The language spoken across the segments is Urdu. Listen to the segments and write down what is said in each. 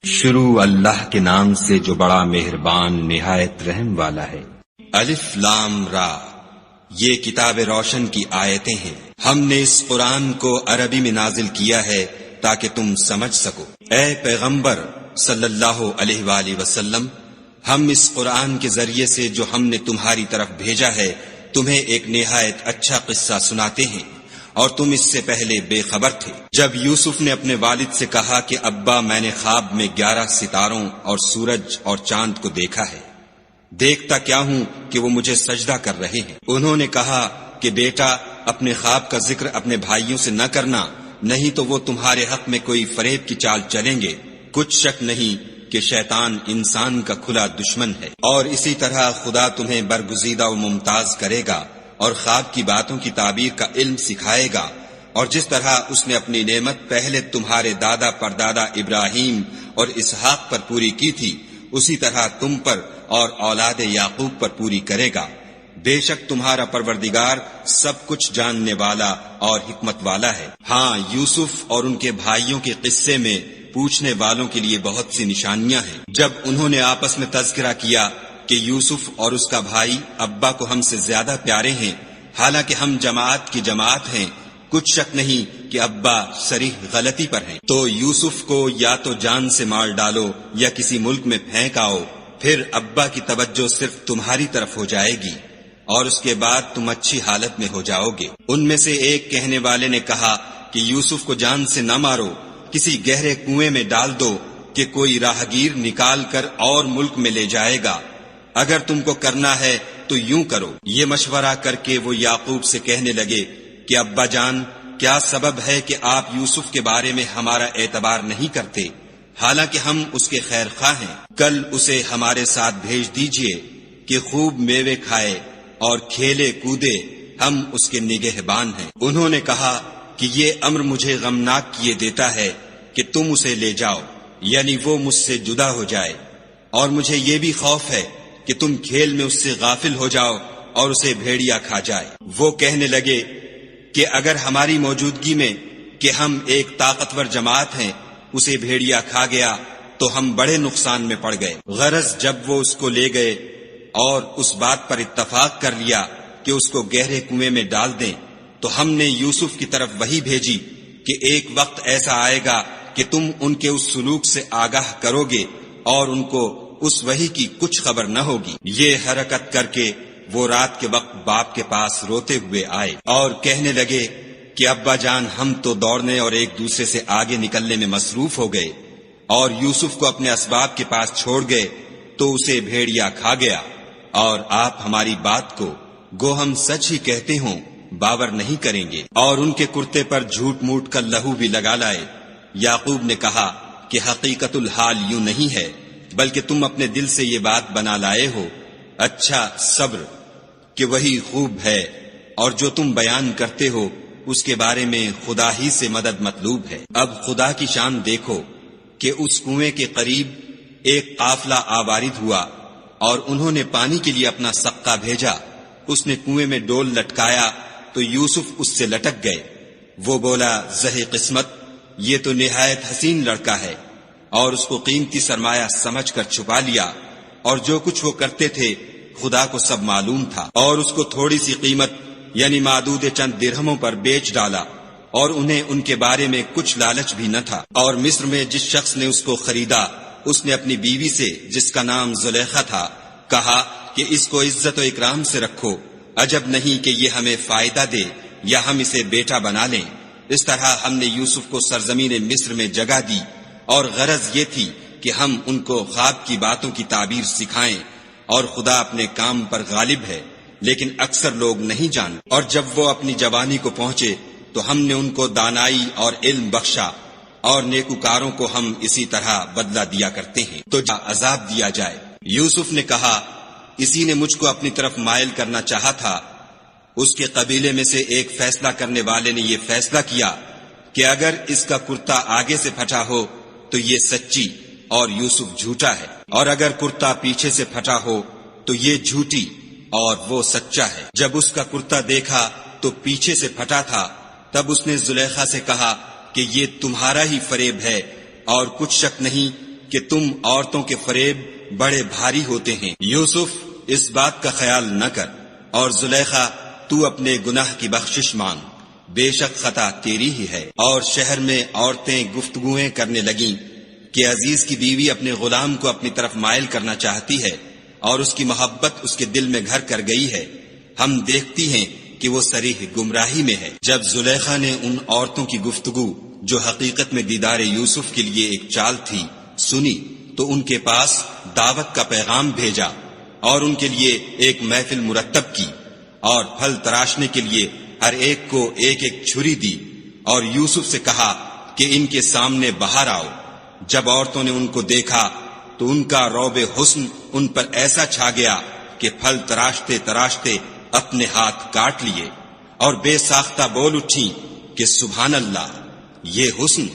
شروع اللہ کے نام سے جو بڑا مہربان نہایت رحم والا ہے۔ الف لام را، یہ کتاب روشن کی آیتیں ہیں۔ ہم نے اس قرآن کو عربی میں نازل کیا ہے تاکہ تم سمجھ سکو۔ اے پیغمبر صلی اللہ علیہ وآلہ وسلم، ہم اس قرآن کے ذریعے سے جو ہم نے تمہاری طرف بھیجا ہے تمہیں ایک نہایت اچھا قصہ سناتے ہیں، اور تم اس سے پہلے بے خبر تھے۔ جب یوسف نے اپنے والد سے کہا کہ ابا میں نے خواب میں 11 ستاروں اور سورج اور چاند کو دیکھا ہے، دیکھتا کیا ہوں کہ وہ مجھے سجدہ کر رہے ہیں۔ انہوں نے کہا کہ بیٹا اپنے خواب کا ذکر اپنے بھائیوں سے نہ کرنا، نہیں تو وہ تمہارے حق میں کوئی فریب کی چال چلیں گے۔ کچھ شک نہیں کہ شیطان انسان کا کھلا دشمن ہے، اور اسی طرح خدا تمہیں برگزیدہ و ممتاز کرے گا اور خواب کی باتوں کی تعبیر کا علم سکھائے گا، اور جس طرح اس نے اپنی نعمت پہلے تمہارے دادا پردادا ابراہیم اور اسحاق پر پوری کی تھی، اسی طرح تم پر اور اولاد یعقوب پر پوری کرے گا۔ بے شک تمہارا پروردگار سب کچھ جاننے والا اور حکمت والا ہے۔ ہاں، یوسف اور ان کے بھائیوں کے قصے میں پوچھنے والوں کے لیے بہت سی نشانیاں ہیں۔ جب انہوں نے آپس میں تذکرہ کیا کہ یوسف اور اس کا بھائی ابا کو ہم سے زیادہ پیارے ہیں، حالانکہ ہم جماعت کی جماعت ہیں، کچھ شک نہیں کہ ابا صریح غلطی پر ہیں، تو یوسف کو یا تو جان سے مار ڈالو یا کسی ملک میں پھینک آؤ، پھر ابا کی توجہ صرف تمہاری طرف ہو جائے گی اور اس کے بعد تم اچھی حالت میں ہو جاؤ گے۔ ان میں سے ایک کہنے والے نے کہا کہ یوسف کو جان سے نہ مارو، کسی گہرے کنویں میں ڈال دو کہ کوئی راہگیر نکال کر اور ملک میں لے جائے گا۔ اگر تم کو کرنا ہے تو یوں کرو۔ یہ مشورہ کر کے وہ یعقوب سے کہنے لگے کہ ابا جان، کیا سبب ہے کہ آپ یوسف کے بارے میں ہمارا اعتبار نہیں کرتے، حالانکہ ہم اس کے خیر خواہ ہیں؟ کل اسے ہمارے ساتھ بھیج دیجئے کہ خوب میوے کھائے اور کھیلے کودے، ہم اس کے نگہبان ہیں۔ انہوں نے کہا کہ یہ امر مجھے غمناک کیے دیتا ہے کہ تم اسے لے جاؤ، یعنی وہ مجھ سے جدا ہو جائے، اور مجھے یہ بھی خوف ہے کہ تم کھیل میں اس سے غافل ہو جاؤ اور اسے بھیڑیا کھا جائے۔ وہ کہنے لگے کہ اگر ہماری موجودگی میں کہ ہم ایک طاقتور جماعت ہیں اسے بھیڑیا کھا گیا تو ہم بڑے نقصان میں پڑ گئے۔ غرض جب وہ اس کو لے گئے اور اس بات پر اتفاق کر لیا کہ اس کو گہرے کنویں میں ڈال دیں، تو ہم نے یوسف کی طرف وحی بھیجی کہ ایک وقت ایسا آئے گا کہ تم ان کے اس سلوک سے آگاہ کرو گے اور ان کو اس وحی کی کچھ خبر نہ ہوگی۔ یہ حرکت کر کے وہ رات کے وقت باپ کے پاس روتے ہوئے آئے اور کہنے لگے کہ ابا جان، ہم تو دوڑنے اور ایک دوسرے سے آگے نکلنے میں مصروف ہو گئے اور یوسف کو اپنے اسباب کے پاس چھوڑ گئے تو اسے بھیڑیا کھا گیا، اور آپ ہماری بات کو گو ہم سچ ہی کہتے ہوں باور نہیں کریں گے، اور ان کے کرتے پر جھوٹ موٹ کا لہو بھی لگا لائے۔ یعقوب نے کہا کہ حقیقت الحال یوں نہیں ہے، بلکہ تم اپنے دل سے یہ بات بنا لائے ہو۔ اچھا، صبر کہ وہی خوب ہے، اور جو تم بیان کرتے ہو اس کے بارے میں خدا ہی سے مدد مطلوب ہے۔ اب خدا کی شان دیکھو کہ اس کنویں کے قریب ایک قافلہ آوارد ہوا اور انہوں نے پانی کے لیے اپنا سقہ بھیجا۔ اس نے کنویں میں ڈول لٹکایا تو یوسف اس سے لٹک گئے۔ وہ بولا، زہے قسمت، یہ تو نہایت حسین لڑکا ہے، اور اس کو قیمتی سرمایہ سمجھ کر چھپا لیا، اور جو کچھ وہ کرتے تھے خدا کو سب معلوم تھا، اور اس کو تھوڑی سی قیمت یعنی معدود چند درہموں پر بیچ ڈالا، اور انہیں ان کے بارے میں کچھ لالچ بھی نہ تھا۔ اور مصر میں جس شخص نے اس کو خریدا، اس نے اپنی بیوی سے جس کا نام زلیخا تھا کہا کہ اس کو عزت و اکرام سے رکھو، عجب نہیں کہ یہ ہمیں فائدہ دے یا ہم اسے بیٹا بنا لیں۔ اس طرح ہم نے یوسف کو سرزمین مصر میں جگہ دی، اور غرض یہ تھی کہ ہم ان کو خواب کی باتوں کی تعبیر سکھائیں، اور خدا اپنے کام پر غالب ہے، لیکن اکثر لوگ نہیں جانتے۔ اور جب وہ اپنی جوانی کو پہنچے تو ہم نے ان کو دانائی اور علم بخشا، اور نیکوکاروں کو ہم اسی طرح بدلہ دیا کرتے ہیں تو عذاب دیا جائے۔ یوسف نے کہا، اسی نے مجھ کو اپنی طرف مائل کرنا چاہا تھا۔ اس کے قبیلے میں سے ایک فیصلہ کرنے والے نے یہ فیصلہ کیا کہ اگر اس کا کرتا آگے سے پھٹا ہو تو یہ سچی اور یوسف جھوٹا ہے، اور اگر کرتا پیچھے سے پھٹا ہو تو یہ جھوٹی اور وہ سچا ہے۔ جب اس کا کرتا دیکھا تو پیچھے سے پھٹا تھا، تب اس نے زلیخا سے کہا کہ یہ تمہارا ہی فریب ہے، اور کچھ شک نہیں کہ تم عورتوں کے فریب بڑے بھاری ہوتے ہیں۔ یوسف اس بات کا خیال نہ کر، اور زلیخا تو اپنے گناہ کی بخشش مانگ، بے شک خطا تیری ہی ہے۔ اور شہر میں عورتیں گفتگویں کرنے لگیں کہ عزیز کی بیوی اپنے غلام کو اپنی طرف مائل کرنا چاہتی ہے اور اس کی محبت اس کے دل میں گھر کر گئی ہے، ہم دیکھتی ہیں کہ وہ صریح گمراہی میں ہے۔ جب زلیخا نے ان عورتوں کی گفتگو جو حقیقت میں دیدار یوسف کے لیے ایک چال تھی سنی تو ان کے پاس دعوت کا پیغام بھیجا اور ان کے لیے ایک محفل مرتب کی اور پھل تراشنے کے لیے ہر ایک کو ایک ایک چھری دی اور یوسف سے کہا کہ ان کے سامنے باہر آؤ۔ جب عورتوں نے ان کو دیکھا تو ان کا روب حسن ان پر ایسا چھا گیا کہ پھل تراشتے تراشتے اپنے ہاتھ کاٹ لیے اور بے ساختہ بول اٹھیں کہ سبحان اللہ، یہ حسن،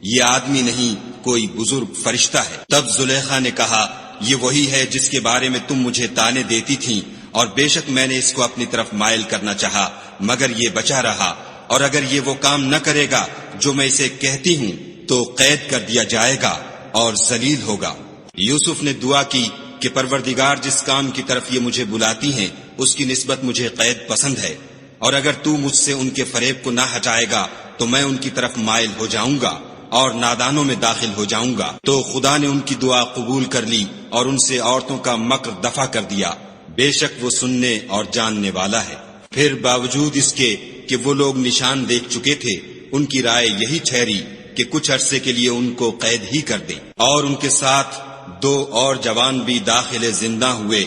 یہ آدمی نہیں کوئی بزرگ فرشتہ ہے۔ تب زلیخا نے کہا یہ وہی ہے جس کے بارے میں تم مجھے تانے دیتی تھیں، اور بے شک میں نے اس کو اپنی طرف مائل کرنا چاہا مگر یہ بچا رہا، اور اگر یہ وہ کام نہ کرے گا جو میں اسے کہتی ہوں تو قید کر دیا جائے گا اور ذلیل ہوگا۔ یوسف نے دعا کی کہ پروردگار جس کام کی طرف یہ مجھے بلاتی ہیں اس کی نسبت مجھے قید پسند ہے، اور اگر تو مجھ سے ان کے فریب کو نہ ہٹائے گا تو میں ان کی طرف مائل ہو جاؤں گا اور نادانوں میں داخل ہو جاؤں گا۔ تو خدا نے ان کی دعا قبول کر لی اور ان سے عورتوں کا مکر دفع کر دیا، بے شک وہ سننے اور جاننے والا ہے۔ پھر باوجود اس کے کہ وہ لوگ نشان دیکھ چکے تھے، ان کی رائے یہی ٹھہری کہ کچھ عرصے کے لیے ان کو قید ہی کر دیں، اور ان کے ساتھ 2 اور جوان بھی داخل زندہ ہوئے۔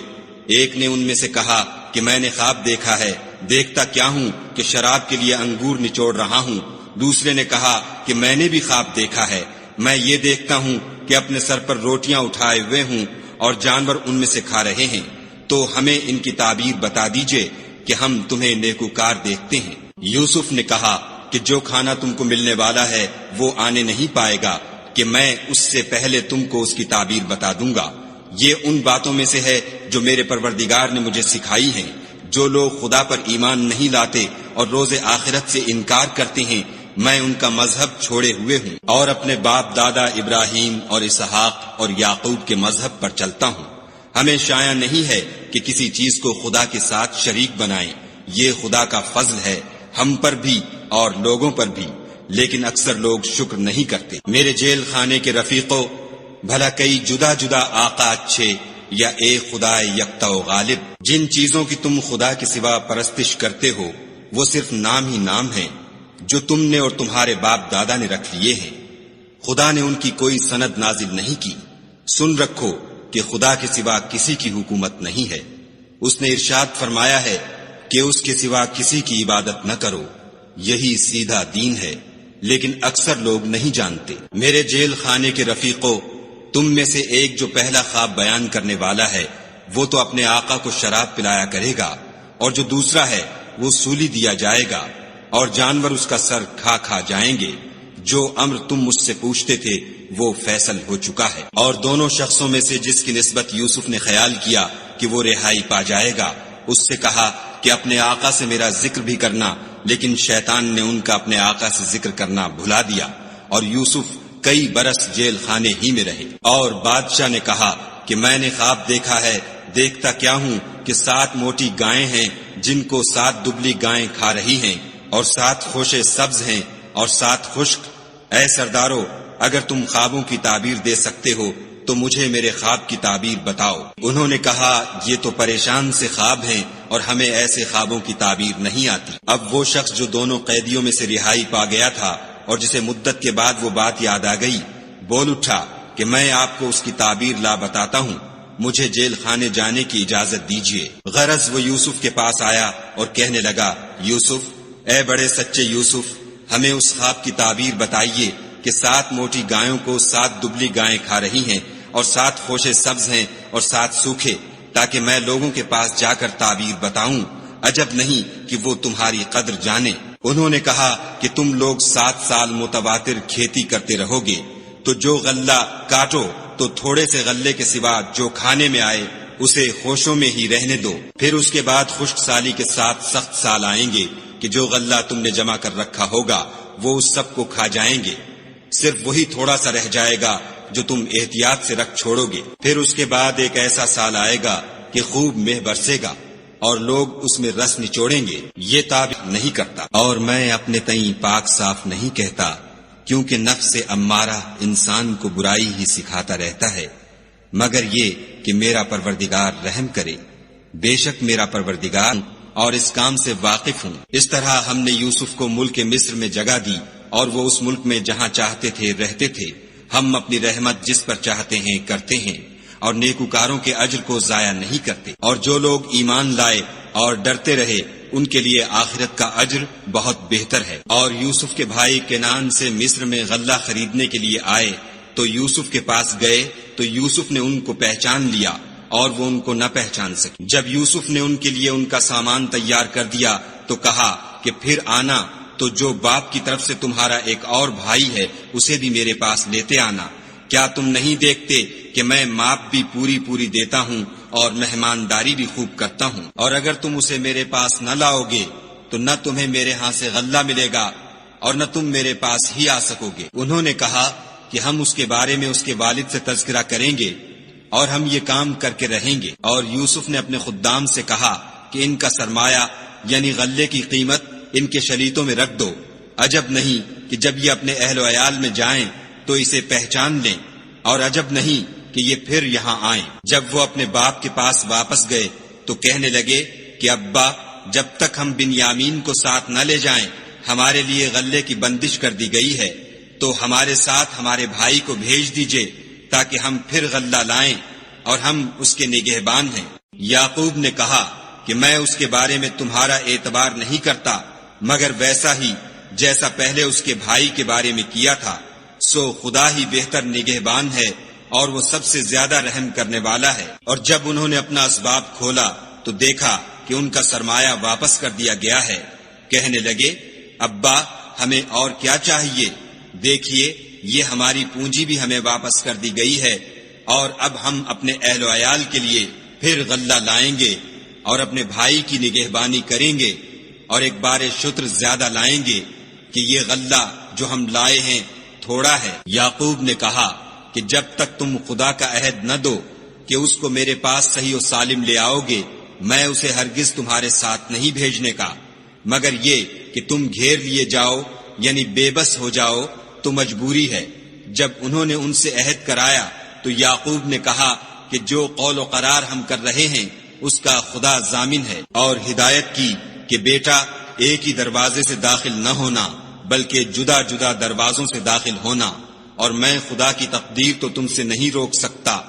ایک نے ان میں سے کہا کہ میں نے خواب دیکھا ہے، دیکھتا کیا ہوں کہ شراب کے لیے انگور نچوڑ رہا ہوں۔ دوسرے نے کہا کہ میں نے بھی خواب دیکھا ہے، میں یہ دیکھتا ہوں کہ اپنے سر پر روٹیاں اٹھائے ہوئے ہوں اور جانور ان میں سے کھا رہے ہیں، تو ہمیں ان کی تعبیر بتا دیجئے کہ ہم تمہیں نیکوکار دیکھتے ہیں۔ یوسف نے کہا کہ جو کھانا تم کو ملنے والا ہے وہ آنے نہیں پائے گا کہ میں اس سے پہلے تم کو اس کی تعبیر بتا دوں گا۔ یہ ان باتوں میں سے ہے جو میرے پروردگار نے مجھے سکھائی ہیں۔ جو لوگ خدا پر ایمان نہیں لاتے اور روز آخرت سے انکار کرتے ہیں، میں ان کا مذہب چھوڑے ہوئے ہوں اور اپنے باپ دادا ابراہیم اور اسحاق اور یعقوب کے مذہب پر چلتا ہوں۔ ہمیں شایع نہیں ہے کہ کسی چیز کو خدا کے ساتھ شریک بنائیں، یہ خدا کا فضل ہے ہم پر بھی اور لوگوں پر بھی، لیکن اکثر لوگ شکر نہیں کرتے۔ میرے جیل خانے کے رفیقوں، بھلا کئی جدا جدا آقا اچھے یا ایک خدا یکتا و غالب؟ جن چیزوں کی تم خدا کے سوا پرستش کرتے ہو وہ صرف نام ہی نام ہیں جو تم نے اور تمہارے باپ دادا نے رکھ لیے ہیں، خدا نے ان کی کوئی سند نازل نہیں کی۔ سن رکھو کہ خدا کے سوا کسی کی حکومت نہیں ہے، اس نے ارشاد فرمایا ہے کہ اس کے سوا کسی کی عبادت نہ کرو، یہی سیدھا دین ہے، لیکن اکثر لوگ نہیں جانتے۔ میرے جیل خانے کے رفیقوں، تم میں سے ایک جو پہلا خواب بیان کرنے والا ہے وہ تو اپنے آقا کو شراب پلایا کرے گا، اور جو دوسرا ہے وہ سولی دیا جائے گا اور جانور اس کا سر کھا کھا جائیں گے۔ جو امر تم مجھ سے پوچھتے تھے وہ فیصل ہو چکا ہے۔ اور دونوں شخصوں میں سے جس کی نسبت یوسف نے خیال کیا کہ وہ رہائی پا جائے گا، اس سے کہا کہ اپنے آقا سے میرا ذکر بھی کرنا، لیکن شیطان نے ان کا اپنے آقا سے ذکر کرنا بھلا دیا، اور یوسف کئی برس جیل خانے ہی میں رہے۔ اور بادشاہ نے کہا کہ میں نے خواب دیکھا ہے، دیکھتا کیا ہوں کہ 7 موٹی گائیں ہیں جن کو 7 دبلی گائیں کھا رہی ہیں، اور 7 خوشے سبز ہیں اور 7 خشک۔ اے سردارو، اگر تم خوابوں کی تعبیر دے سکتے ہو تو مجھے میرے خواب کی تعبیر بتاؤ۔ انہوں نے کہا یہ تو پریشان سے خواب ہیں اور ہمیں ایسے خوابوں کی تعبیر نہیں آتی۔ اب وہ شخص جو دونوں قیدیوں میں سے رہائی پا گیا تھا اور جسے مدت کے بعد وہ بات یاد آ گئی، بول اٹھا کہ میں آپ کو اس کی تعبیر لا بتاتا ہوں، مجھے جیل خانے جانے کی اجازت دیجیے۔ غرض وہ یوسف کے پاس آیا اور کہنے لگا، یوسف، اے بڑے سچے یوسف، ہمیں اس خواب کی تعبیر بتائیے کہ 7 موٹی گایوں کو 7 دبلی گائیں کھا رہی ہیں اور 7 خوشے سبز ہیں اور 7 سوکھے، تاکہ میں لوگوں کے پاس جا کر تعبیر بتاؤں، عجب نہیں کہ وہ تمہاری قدر جانے۔ انہوں نے کہا کہ تم لوگ 7 سال متواتر کھیتی کرتے رہو گے، تو جو غلہ کاٹو تو تھوڑے سے غلے کے سوا جو کھانے میں آئے اسے خوشوں میں ہی رہنے دو، پھر اس کے بعد خشک سالی کے ساتھ سخت سال آئیں گے کہ جو غلہ تم نے جمع کر رکھا ہوگا وہ اس سب کو کھا جائیں گے، صرف وہی تھوڑا سا رہ جائے گا جو تم احتیاط سے رکھ چھوڑو گے۔ پھر اس کے بعد ایک ایسا سال آئے گا کہ خوب مہ برسے گا اور لوگ اس میں رس نچوڑیں گے، یہ تعبیر نہیں کرتا۔ اور میں اپنے تئیں پاک صاف نہیں کہتا، کیونکہ نفس امارہ انسان کو برائی ہی سکھاتا رہتا ہے، مگر یہ کہ میرا پروردگار رحم کرے، بے شک میرا پروردگار اور اس کام سے واقف ہوں۔ اس طرح ہم نے یوسف کو ملک مصر میں جگہ دی، اور وہ اس ملک میں جہاں چاہتے تھے رہتے تھے۔ ہم اپنی رحمت جس پر چاہتے ہیں کرتے ہیں، اور نیکوکاروں کے اجر کو ضائع نہیں کرتے۔ اور جو لوگ ایمان لائے اور ڈرتے رہے ان کے لیے آخرت کا اجر بہت بہتر ہے۔ اور یوسف کے بھائی کنعان سے مصر میں غلہ خریدنے کے لیے آئے تو یوسف کے پاس گئے تو یوسف نے ان کو پہچان لیا اور وہ ان کو نہ پہچان سکے۔ جب یوسف نے ان کے لیے ان کا سامان تیار کر دیا تو کہا کہ پھر آنا تو جو باپ کی طرف سے تمہارا ایک اور بھائی ہے اسے بھی میرے پاس لیتے آنا۔ کیا تم نہیں دیکھتے کہ میں ماپ بھی پوری دیتا ہوں اور مہمانداری بھی خوب کرتا ہوں؟ اور اگر تم اسے میرے پاس نہ لاؤ گے تو نہ تمہیں میرے ہاں سے غلہ ملے گا اور نہ تم میرے پاس ہی آ سکو گے۔ انہوں نے کہا کہ ہم اس کے بارے میں اس کے والد سے تذکرہ کریں گے اور ہم یہ کام کر کے رہیں گے۔ اور یوسف نے اپنے خدام سے کہا کہ ان کا سرمایہ یعنی غلے کی قیمت ان کے شلیتوں میں رکھ دو۔ عجب نہیں کہ جب یہ اپنے اہل و عیال میں جائیں تو اسے پہچان لیں، اور عجب نہیں کہ یہ پھر یہاں آئیں۔ جب وہ اپنے باپ کے پاس واپس گئے تو کہنے لگے کہ ابا، جب تک ہم بنیامین کو ساتھ نہ لے جائیں ہمارے لیے غلے کی بندش کر دی گئی ہے، تو ہمارے ساتھ ہمارے بھائی کو بھیج دیجئے تاکہ ہم پھر غلہ لائیں اور ہم اس کے نگہبان ہیں۔ یعقوب نے کہا کہ میں اس کے بارے میں تمہارا اعتبار نہیں کرتا مگر ویسا ہی جیسا پہلے اس کے بھائی کے بارے میں کیا تھا، سو خدا ہی بہتر نگہبان ہے اور وہ سب سے زیادہ رحم کرنے والا ہے۔ اور جب انہوں نے اپنا اسباب کھولا تو دیکھا کہ ان کا سرمایہ واپس کر دیا گیا ہے۔ کہنے لگے ابا، ہمیں اور کیا چاہیے؟ دیکھیے یہ ہماری پونجی بھی ہمیں واپس کر دی گئی ہے، اور اب ہم اپنے اہل و عیال کے لیے پھر غلہ لائیں گے اور اپنے بھائی کی نگہبانی کریں گے، اور ایک بار شتر زیادہ لائیں گے کہ یہ غلہ جو ہم لائے ہیں تھوڑا ہے۔ یعقوب نے کہا کہ جب تک تم خدا کا عہد نہ دو کہ اس کو میرے پاس صحیح و سالم لے آؤ گے، میں اسے ہرگز تمہارے ساتھ نہیں بھیجنے کا، مگر یہ کہ تم گھیر لیے جاؤ یعنی بے بس ہو جاؤ تو مجبوری ہے۔ جب انہوں نے ان سے عہد کرایا تو یعقوب نے کہا کہ جو قول و قرار ہم کر رہے ہیں اس کا خدا ضامن ہے، اور ہدایت کی کہ بیٹا ایک ہی دروازے سے داخل نہ ہونا بلکہ جدا جدا دروازوں سے داخل ہونا، اور میں خدا کی تقدیر تو تم سے نہیں روک سکتا،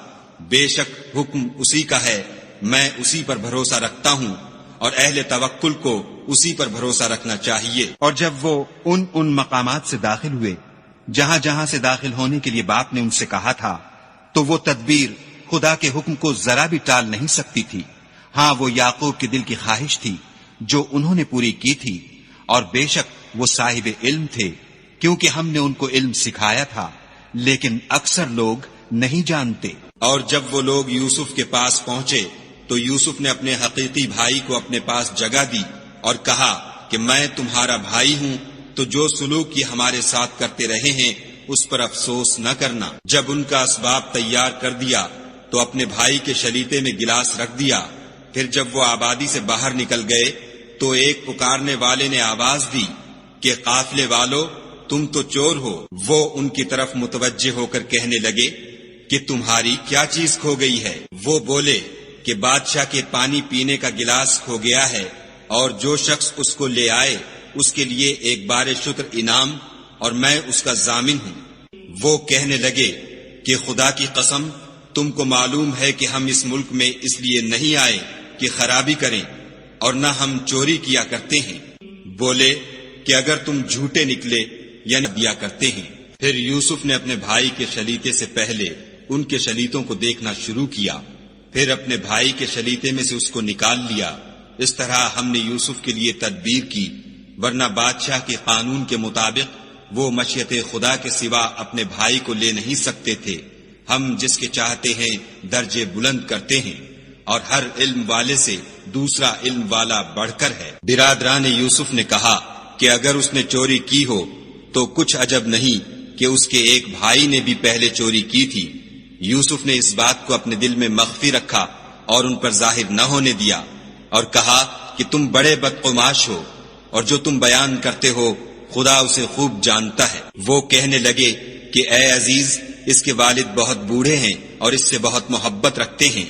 بے شک حکم اسی کا ہے، میں اسی پر بھروسہ رکھتا ہوں، اور اہل توکل کو اسی پر بھروسہ رکھنا چاہیے۔ اور جب وہ ان مقامات سے داخل ہوئے جہاں جہاں سے داخل ہونے کے لیے باپ نے ان سے کہا تھا، تو وہ تدبیر خدا کے حکم کو ذرا بھی ٹال نہیں سکتی تھی۔ ہاں، وہ یعقوب کے دل کی خواہش تھی جو انہوں نے پوری کی تھی، اور بے شک وہ صاحب علم تھے، کیونکہ ہم نے ان کو علم سکھایا تھا، لیکن اکثر لوگ نہیں جانتے۔ اور جب وہ لوگ یوسف کے پاس پہنچے تو یوسف نے اپنے حقیقی بھائی کو اپنے پاس جگہ دی اور کہا کہ میں تمہارا بھائی ہوں، تو جو سلوک یہ ہمارے ساتھ کرتے رہے ہیں اس پر افسوس نہ کرنا۔ جب ان کا اسباب تیار کر دیا تو اپنے بھائی کے شلیتے میں گلاس رکھ دیا۔ پھر جب وہ آبادی سے باہر نکل گئے تو ایک پکارنے والے نے آواز دی کہ قافلے والو، تم تو چور ہو۔ وہ ان کی طرف متوجہ ہو کر کہنے لگے کہ تمہاری کیا چیز کھو گئی ہے؟ وہ بولے کہ بادشاہ کے پانی پینے کا گلاس کھو گیا ہے، اور جو شخص اس کو لے آئے اس کے لیے ایک بار شکر انعام، اور میں اس کا ضامن ہوں۔ وہ کہنے لگے کہ خدا کی قسم، تم کو معلوم ہے کہ ہم اس ملک میں اس لیے نہیں آئے کہ خرابی کریں، اور نہ ہم چوری کیا کرتے ہیں۔ بولے کہ اگر تم جھوٹے نکلے یعنی دیا کرتے ہیں۔ پھر یوسف نے اپنے بھائی کے شلیتے سے پہلے ان کے شلیتوں کو دیکھنا شروع کیا، پھر اپنے بھائی کے شلیتے میں سے اس کو نکال لیا۔ اس طرح ہم نے یوسف کے لیے تدبیر کی، ورنہ بادشاہ کے قانون کے مطابق وہ مشیت خدا کے سوا اپنے بھائی کو لے نہیں سکتے تھے۔ ہم جس کے چاہتے ہیں درجے بلند کرتے ہیں، اور ہر علم والے سے دوسرا علم والا بڑھ کر ہے۔ برادران یوسف نے کہا کہ اگر اس نے چوری کی ہو تو کچھ عجب نہیں کہ اس کے ایک بھائی نے بھی پہلے چوری کی تھی۔ یوسف نے اس بات کو اپنے دل میں مخفی رکھا اور ان پر ظاہر نہ ہونے دیا، اور کہا کہ تم بڑے بدقماش ہو، اور جو تم بیان کرتے ہو خدا اسے خوب جانتا ہے۔ وہ کہنے لگے کہ اے عزیز، اس کے والد بہت بوڑھے ہیں اور اس سے بہت محبت رکھتے ہیں،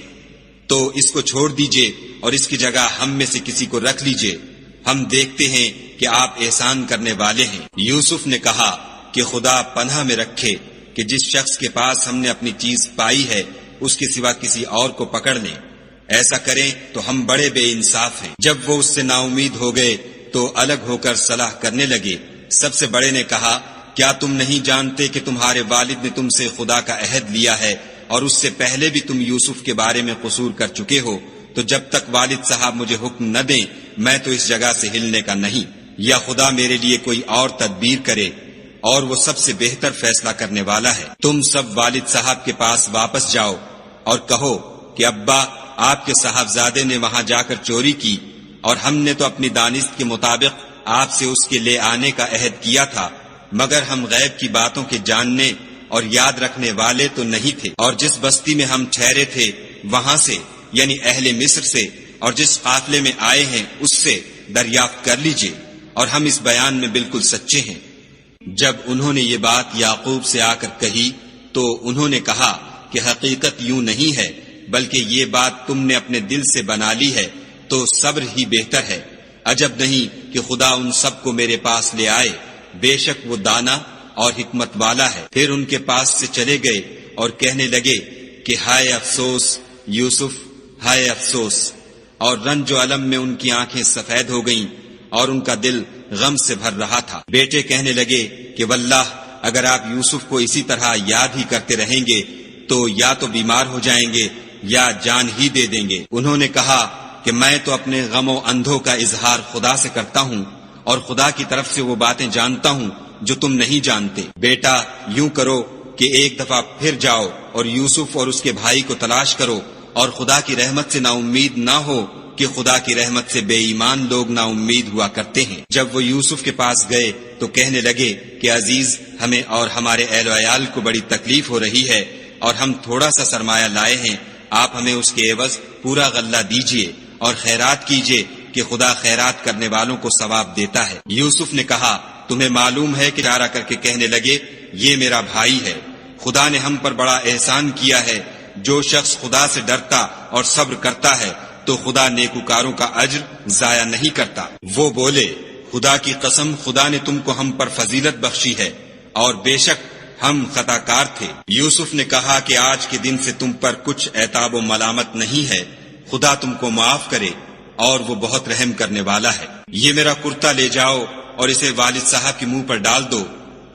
تو اس کو چھوڑ دیجئے اور اس کی جگہ ہم میں سے کسی کو رکھ لیجئے، ہم دیکھتے ہیں کہ آپ احسان کرنے والے ہیں۔ یوسف نے کہا کہ خدا پناہ میں رکھے کہ جس شخص کے پاس ہم نے اپنی چیز پائی ہے اس کے سوا کسی اور کو پکڑ لیں، ایسا کریں تو ہم بڑے بے انصاف ہیں۔ جب وہ اس سے نا امید ہو گئے تو الگ ہو کر صلاح کرنے لگے۔ سب سے بڑے نے کہا، کیا تم نہیں جانتے کہ تمہارے والد نے تم سے خدا کا عہد لیا ہے، اور اس سے پہلے بھی تم یوسف کے بارے میں قصور کر چکے ہو، تو جب تک والد صاحب مجھے حکم نہ دیں میں تو اس جگہ سے ہلنے کا نہیں، یا خدا میرے لیے کوئی اور تدبیر کرے، اور وہ سب سے بہتر فیصلہ کرنے والا ہے۔ تم سب والد صاحب کے پاس واپس جاؤ اور کہو کہ ابا، آپ کے صاحبزادے نے وہاں جا کر چوری کی، اور ہم نے تو اپنی دانست کے مطابق آپ سے اس کے لے آنے کا عہد کیا تھا، مگر ہم غیب کی باتوں کے جاننے اور یاد رکھنے والے تو نہیں تھے، اور جس بستی میں ہم ٹھہرے تھے وہاں سے، یعنی اہل مصر سے، اور جس قافلے میں آئے ہیں اس سے دریافت کر لیجئے، اور ہم اس بیان میں بالکل سچے ہیں۔ جب انہوں نے یہ بات یعقوب سے آ کر کہی تو انہوں نے کہا کہ حقیقت یوں نہیں ہے، بلکہ یہ بات تم نے اپنے دل سے بنا لی ہے، تو صبر ہی بہتر ہے۔ عجب نہیں کہ خدا ان سب کو میرے پاس لے آئے، بے شک وہ دانا اور حکمت والا ہے۔ پھر ان کے پاس سے چلے گئے اور کہنے لگے کہ ہائے افسوس یوسف، ہائے افسوس، اور رنج و الم میں ان کی آنکھیں سفید ہو گئیں اور ان کا دل غم سے بھر رہا تھا۔ بیٹے کہنے لگے کہ واللہ اگر آپ یوسف کو اسی طرح یاد ہی کرتے رہیں گے تو یا تو بیمار ہو جائیں گے یا جان ہی دے دیں گے۔ انہوں نے کہا کہ میں تو اپنے غم و اندھوں کا اظہار خدا سے کرتا ہوں، اور خدا کی طرف سے وہ باتیں جانتا ہوں جو تم نہیں جانتے۔ بیٹا یوں کرو کہ ایک دفعہ پھر جاؤ اور یوسف اور اس کے بھائی کو تلاش کرو، اور خدا کی رحمت سے نا امید نہ ہو کہ خدا کی رحمت سے بے ایمان لوگ نا امید ہوا کرتے ہیں۔ جب وہ یوسف کے پاس گئے تو کہنے لگے کہ عزیز، ہمیں اور ہمارے اہل و عیال کو بڑی تکلیف ہو رہی ہے، اور ہم تھوڑا سا سرمایہ لائے ہیں، آپ ہمیں اس کے عوض پورا غلہ دیجئے اور خیرات کیجئے کہ خدا خیرات کرنے والوں کو ثواب دیتا ہے۔ یوسف نے کہا، تمہیں معلوم ہے کہ اشارہ کر کے کہنے لگے، یہ میرا بھائی ہے، خدا نے ہم پر بڑا احسان کیا ہے، جو شخص خدا سے ڈرتا اور صبر کرتا ہے تو خدا نیکوکاروں کا اجر ضائع نہیں کرتا۔ وہ بولے، خدا کی قسم، خدا نے تم کو ہم پر فضیلت بخشی ہے، اور بے شک ہم خطا کار تھے۔ یوسف نے کہا کہ آج کے دن سے تم پر کچھ عتاب و ملامت نہیں ہے، خدا تم کو معاف کرے، اور وہ بہت رحم کرنے والا ہے۔ یہ میرا کرتا لے جاؤ اور اسے والد صاحب کے منہ پر ڈال دو،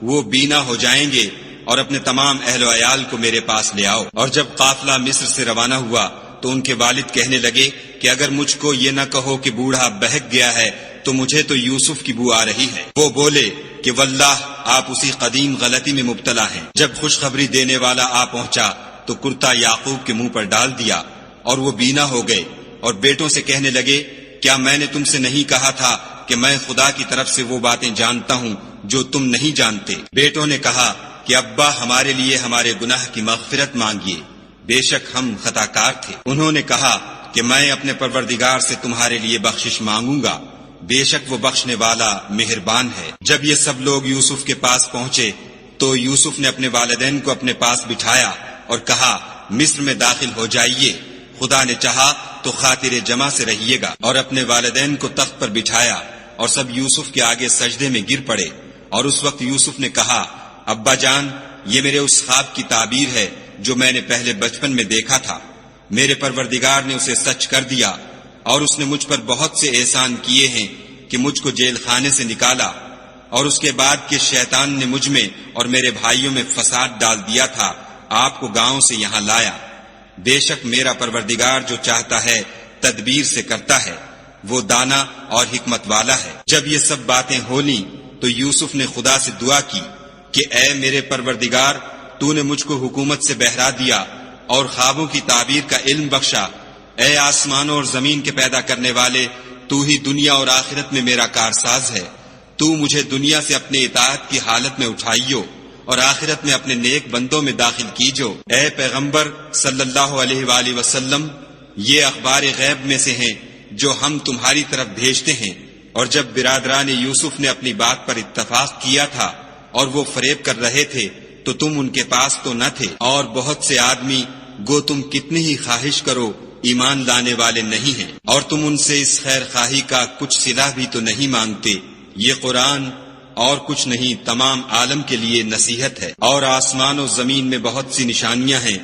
وہ بینا ہو جائیں گے، اور اپنے تمام اہل و عیال کو میرے پاس لے آؤ۔ اور جب قافلہ مصر سے روانہ ہوا تو ان کے والد کہنے لگے کہ اگر مجھ کو یہ نہ کہو کہ بوڑھا بہک گیا ہے تو مجھے تو یوسف کی بو آ رہی ہے۔ وہ بولے کہ واللہ آپ اسی قدیم غلطی میں مبتلا ہیں۔ جب خوشخبری دینے والا آ پہنچا تو کرتا یعقوب کے منہ پر ڈال دیا اور وہ بینا ہو گئے، اور بیٹوں سے کہنے لگے، کیا میں نے تم سے نہیں کہا تھا کہ میں خدا کی طرف سے وہ باتیں جانتا ہوں جو تم نہیں جانتے؟ بیٹوں نے کہا کہ ابا، ہمارے لیے ہمارے گناہ کی مغفرت مانگیے، بے شک ہم خطا کار تھے۔ انہوں نے کہا کہ میں اپنے پروردگار سے تمہارے لیے بخشش مانگوں گا، بے شک وہ بخشنے والا مہربان ہے۔ جب یہ سب لوگ یوسف کے پاس پہنچے تو یوسف نے اپنے والدین کو اپنے پاس بٹھایا اور کہا، مصر میں داخل ہو جائیے، خدا نے چاہا تو خاطر جمع سے رہیے گا۔ اور اپنے والدین کو تخت پر بٹھایا اور سب یوسف کے آگے سجدے میں گر پڑے۔ اور اس وقت یوسف نے کہا، ابا جان، یہ میرے اس خواب کی تعبیر ہے جو میں نے پہلے بچپن میں دیکھا تھا، میرے پروردگار نے اسے سچ کر دیا، اور اس نے مجھ پر بہت سے احسان کیے ہیں کہ مجھ کو جیل خانے سے نکالا، اور اس کے بعد کہ شیطان نے مجھ میں اور میرے بھائیوں میں فساد ڈال دیا تھا، آپ کو گاؤں سے یہاں لایا۔ بے شک میرا پروردگار جو چاہتا ہے تدبیر سے کرتا ہے، وہ دانا اور حکمت والا ہے۔ جب یہ سب باتیں ہو لیں تو یوسف نے خدا سے دعا کی کہ اے میرے پروردگار، تو نے مجھ کو حکومت سے بہرا دیا اور خوابوں کی تعبیر کا علم بخشا، اے آسمانوں اور زمین کے پیدا کرنے والے، تو ہی دنیا اور آخرت میں میرا کارساز ہے، تو مجھے دنیا سے اپنے اطاعت کی حالت میں اٹھائیو اور آخرت میں اپنے نیک بندوں میں داخل کیجو۔ اے پیغمبر صلی اللہ علیہ وآلہ وسلم، یہ اخبار غیب میں سے ہیں جو ہم تمہاری طرف بھیجتے ہیں۔ اور جب برادران یوسف نے اپنی بات پر اتفاق کیا تھا اور وہ فریب کر رہے تھے تو تم ان کے پاس تو نہ تھے، اور بہت سے آدمی گو تم کتنی ہی خواہش کرو ایمان لانے والے نہیں ہیں، اور تم ان سے اس خیر خواہی کا کچھ صلہ بھی تو نہیں مانگتے۔ یہ قرآن اور کچھ نہیں تمام عالم کے لیے نصیحت ہے، اور آسمان و زمین میں بہت سی نشانیاں ہیں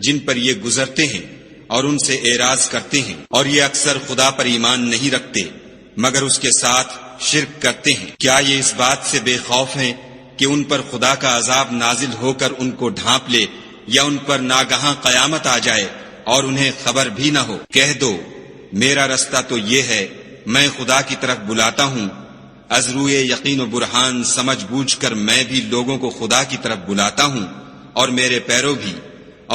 جن پر یہ گزرتے ہیں اور ان سے اعراض کرتے ہیں، اور یہ اکثر خدا پر ایمان نہیں رکھتے مگر اس کے ساتھ شرک کرتے ہیں۔ کیا یہ اس بات سے بے خوف ہیں کہ ان پر خدا کا عذاب نازل ہو کر ان کو ڈھانپ لے، یا ان پر ناگہاں قیامت آ جائے اور انہیں خبر بھی نہ ہو؟ کہہ دو میرا رستہ تو یہ ہے، میں خدا کی طرف بلاتا ہوں، از روئے یقین و برہان سمجھ بوجھ کر میں بھی لوگوں کو خدا کی طرف بلاتا ہوں اور میرے پیرو بھی،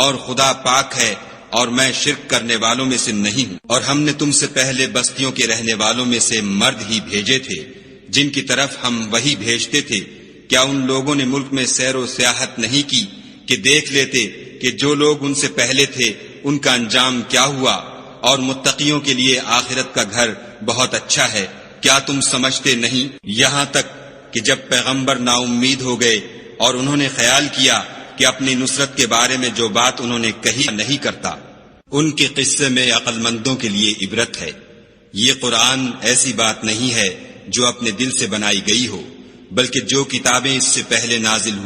اور خدا پاک ہے اور میں شرک کرنے والوں میں سے نہیں ہوں۔ اور ہم نے تم سے پہلے بستیوں کے رہنے والوں میں سے مرد ہی بھیجے تھے جن کی طرف ہم وہی بھیجتے تھے۔ کیا ان لوگوں نے ملک میں سیر و سیاحت نہیں کی کہ دیکھ لیتے کہ جو لوگ ان سے پہلے تھے ان کا انجام کیا ہوا، اور متقیوں کے لیے آخرت کا گھر بہت اچھا ہے؟ کیا تم سمجھتے نہیں؟ یہاں تک کہ جب پیغمبر نا امید ہو گئے اور انہوں نے خیال کیا کہ اپنی نصرت کے بارے میں جو بات انہوں نے کہی نہیں کرتا، ان کے قصے میں عقل مندوں کے لیے عبرت ہے۔ یہ قرآن ایسی بات نہیں ہے جو اپنے دل سے بنائی گئی ہو، بلکہ جو کتابیں اس سے پہلے نازل ہوئی